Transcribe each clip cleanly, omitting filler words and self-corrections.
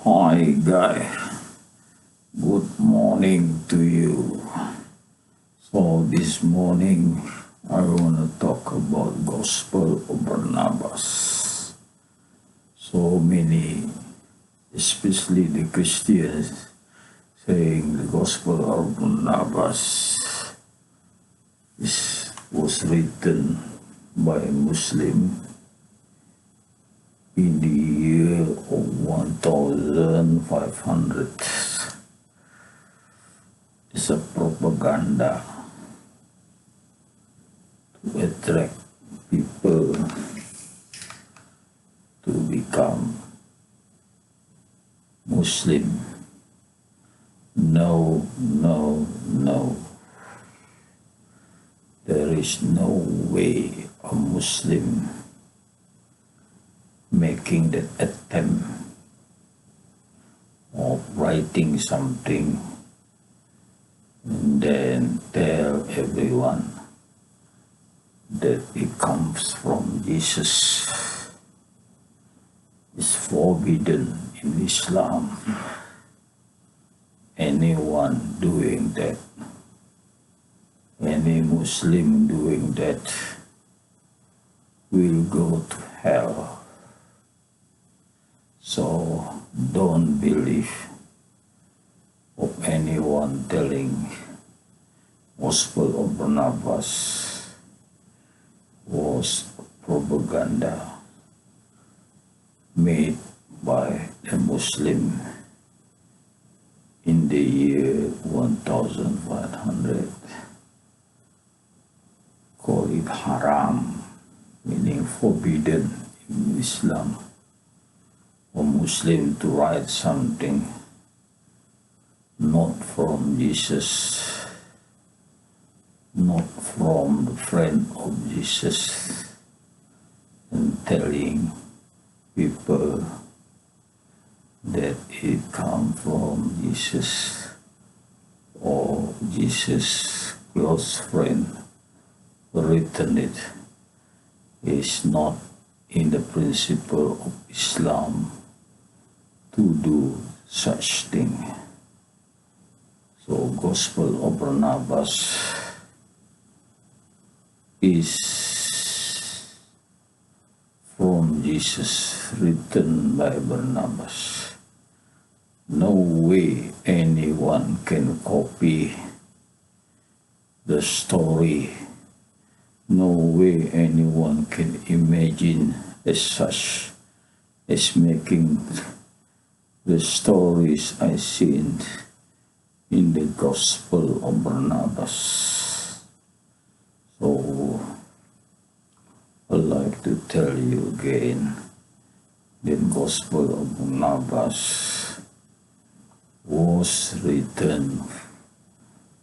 Hi guy, good morning to you. So this morning I want to talk about Gospel of Barnabas. So many, especially the Christians, saying the Gospel of Barnabas was written by a Muslim in the year of 1500. It's a propaganda to attract people to become Muslim. No. There is no way a Muslim making that attempt of writing something and then tell everyone that it comes from Jesus. Is forbidden in Islam. Anyone doing that, any Muslim doing that, will go to hell. So don't believe of anyone telling Gospel of Barnabas was propaganda made by a Muslim in the year 1500. Call it haram, meaning forbidden in Islam. A Muslim to write something not from Jesus, not from the friend of Jesus, and telling people that it comes from Jesus or Jesus' close friend written it is not in the principle of Islam to do such thing. So Gospel of Barnabas is from Jesus, written by Barnabas. No way anyone can copy the story. No way anyone can imagine as such as making the stories I seen in the Gospel of Barnabas. So I'd like to tell you again that Gospel of Barnabas was written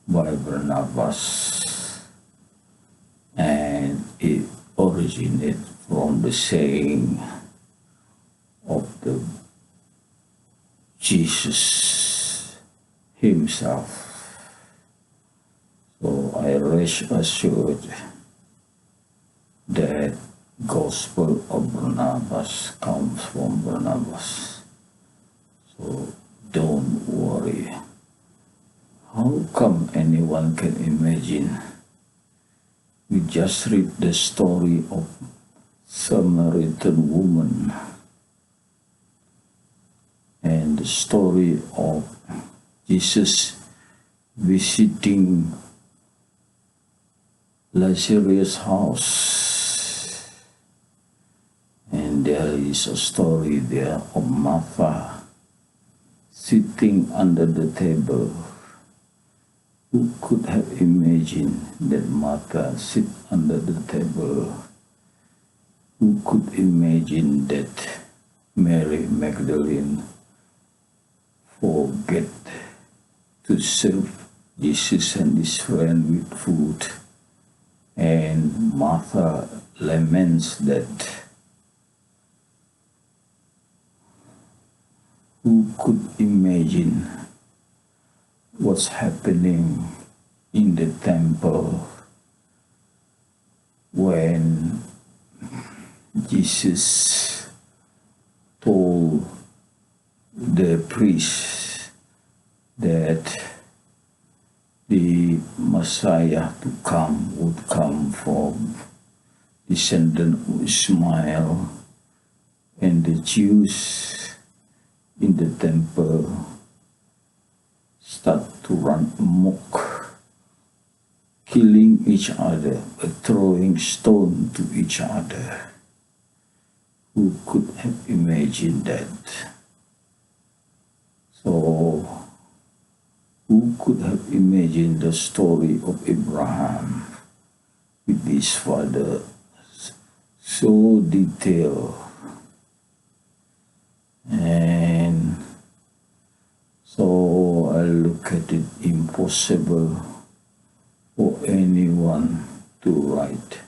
by Barnabas, and it originated from the saying of the Jesus himself. So I rest assured that Gospel of Barnabas comes from Barnabas. So don't worry. How come anyone can imagine? We just read the story of Samaritan woman and the story of Jesus visiting Lazarus' house, and there is a story there of Martha sitting under the table. Who could have imagined that Martha sit under the table? Who could imagine that Mary Magdalene forget to serve Jesus and his friend with food, and Martha laments that? Who could imagine what's happening in the temple when Jesus told the priests that the Messiah would come from descendant of Ishmael, and the Jews in the temple start to run amok, killing each other, throwing stone to each other. Who could have imagined that? So, who could have imagined the story of Abraham with his father so detailed? And so I look at it impossible for anyone to write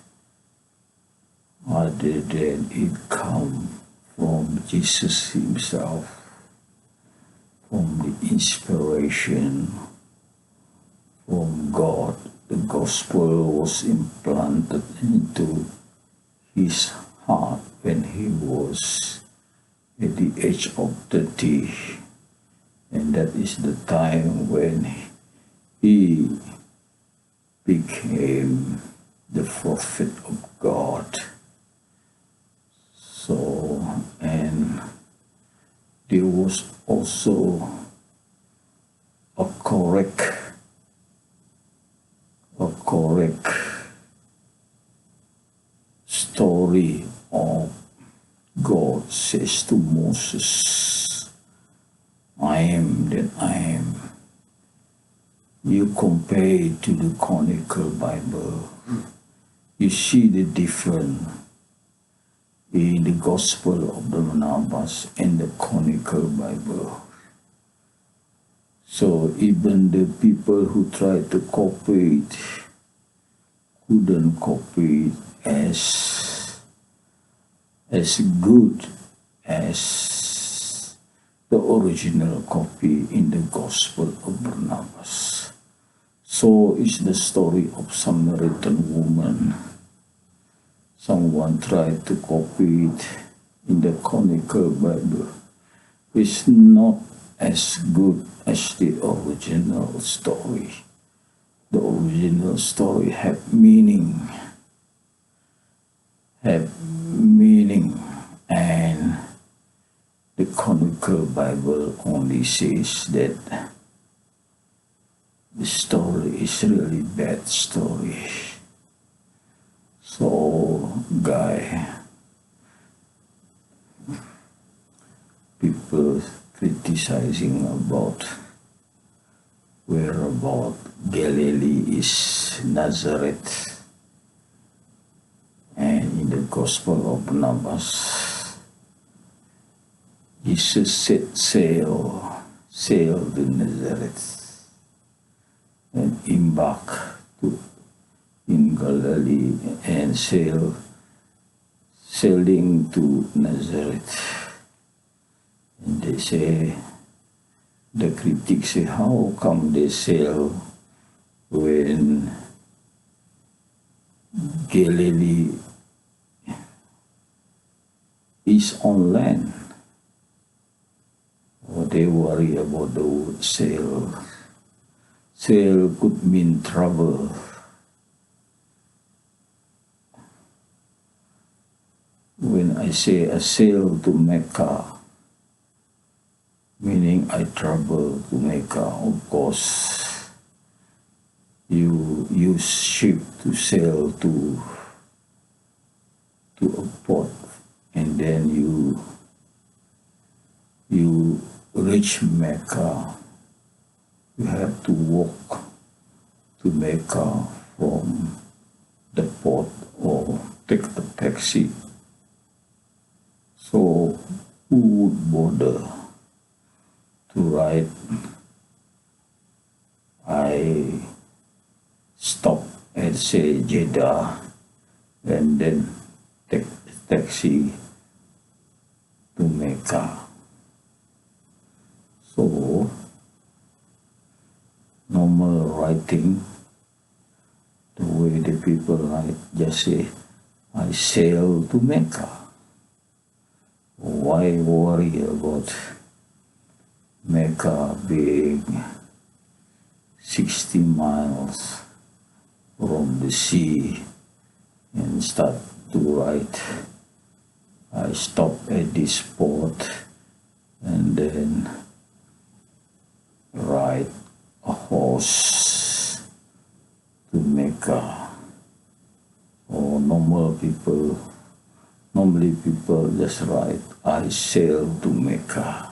other than it come from Jesus himself, from the inspiration from God. The gospel was implanted into his heart when he was at the age of 30, and that is the time when he became the prophet of God. So, and there was also a correct story of God says to Moses, I am that I am. You compare it to the Canonical Bible, you see the difference in the Gospel of Barnabas and the Canonical Bible. So even the people who tried to copy it couldn't copy it as good as the original copy in the Gospel of Barnabas. So is the story of Samaritan woman. Someone tried to copy it in the Canonical Bible. It's not as good as the original story. The original story had meaning, and the Canonical Bible only says that the story is really bad story. So, people criticizing about where about Galilee is Nazareth, and in the Gospel of Barnabas, Jesus sail to Nazareth and embark in Galilee and sailing to Nazareth. And they say, the critics say, how come they sail when Galilee is on land? Or they worry about the word sail. Sail could mean trouble. When I say I sail to Mecca, meaning I travel to Mecca, of course, you use ship to sail to a port, and then you reach Mecca. You have to walk to Mecca from the port or take the taxi. So who would bother to write, I stop at say Jeddah and then take a taxi to Mecca? So normal writing, the way the people write, just say, I sail to Mecca. Why worry about Mecca being 60 miles from the sea and start to ride. I stopped at this spot and then ride a horse to Mecca. Or normally people just ride. I sail to Mecca.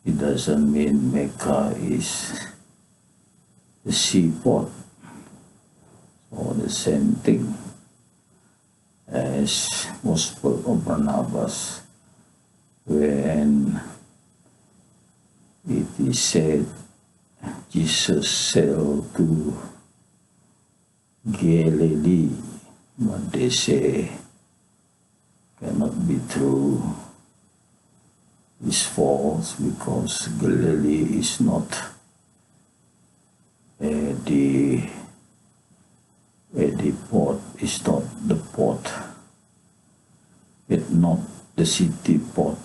It doesn't mean Mecca is the seaport or the same thing as Gospel of Barnabas, when it is said Jesus sailed to Galilee, but they say cannot be true. It's false because Galilee is not the port, is not the port. It's not the city port.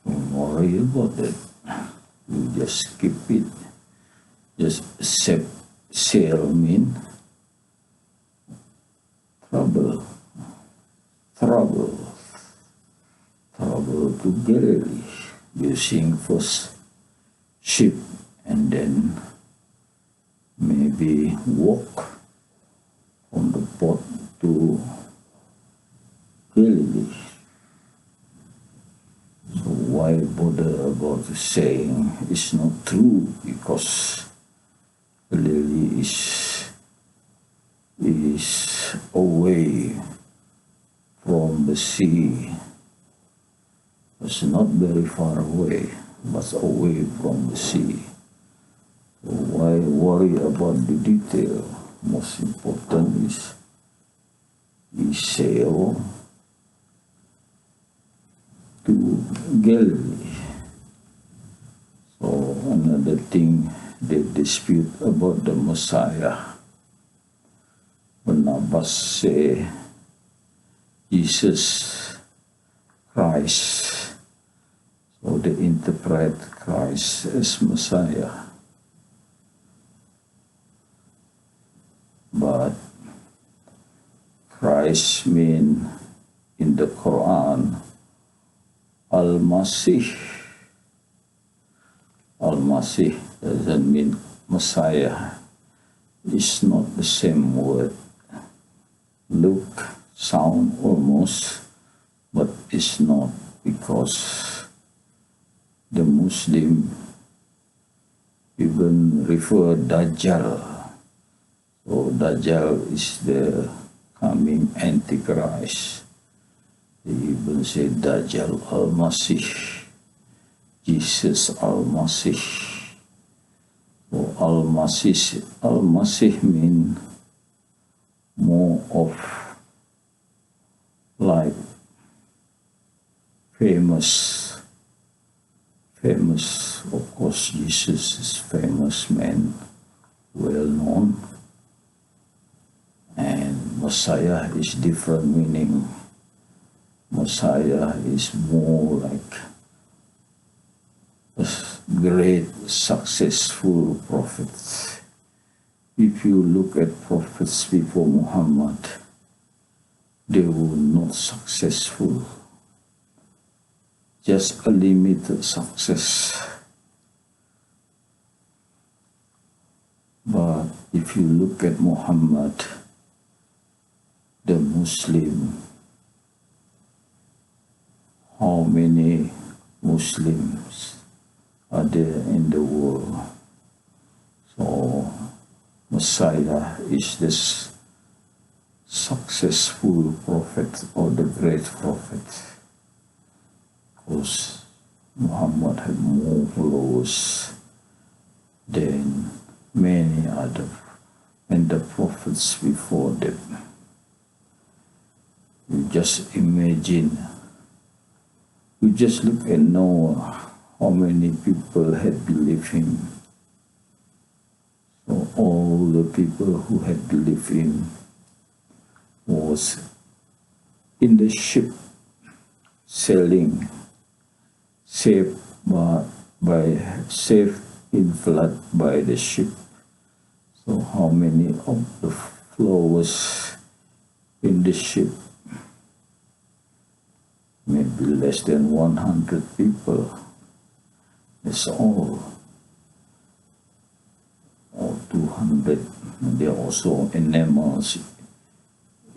Don't worry about it. You just skip it. Just accept sail mean trouble to Galilee, using first ship and then maybe walk from the port to Galilee. So why bother about saying it's not true, because Galilee is away from the sea. It's not very far away, but away from the sea. So why worry about the detail? Most important is we sail to Galilee. So another thing, they dispute about the Messiah. Barnabas say Jesus Christ. So they interpret Christ as Messiah. But Christ mean in the Quran Al-Masih. Al-Masih doesn't mean Messiah. It's not the same word. Look, sound almost, but it's not, because the Muslim even refer Dajjal. So Dajjal is the coming Antichrist. They even say Dajjal Al-Masih, Jesus Al-Masih. So Al-Masih mean more of like famous. Of course, Jesus is famous man, well known. And Messiah is different meaning. Messiah is more like a great successful prophet. If you look at prophets before Muhammad, they were not successful. Just a limited success. But if you look at Muhammad, the Muslim, how many Muslims are there in the world? So Messiah is this successful prophet or the great prophet. Because Muhammad had more followers than many other and the prophets before them. You just imagine, you just look at Noah, how many people had believed him. So all the people who had believed him was in the ship sailing, saved but saved in flood by the ship. So how many of the flowers in the ship? Maybe less than 100 people. That's all. Or 200. And there are also animals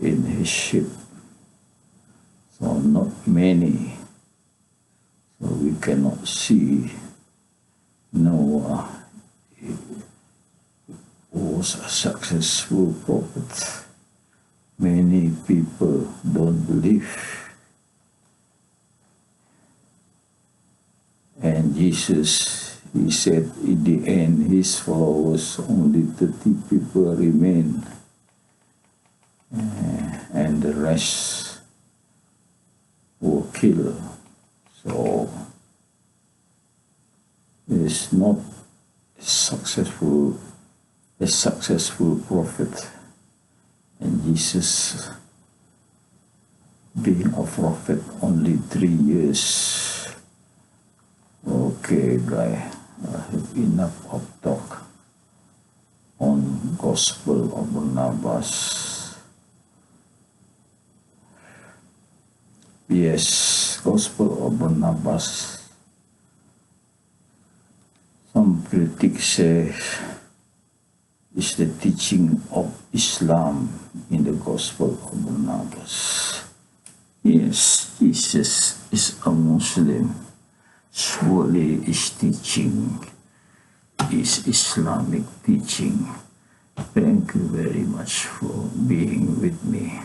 in his ship. So not many. So we cannot see Noah was a successful prophet. Many people don't believe. And Jesus, he said in the end, his followers, only 30 people remain. And the rest were killed. So it's not a successful prophet. And Jesus, being a prophet only 3 years. Okay, guy, I have enough of talk on Gospel of Barnabas. Yes, Gospel of Barnabas. Some critics say is the teaching of Islam in the Gospel of Barnabas. Yes, Jesus is a Muslim. Surely his teaching is Islamic teaching. Thank you very much for being with me.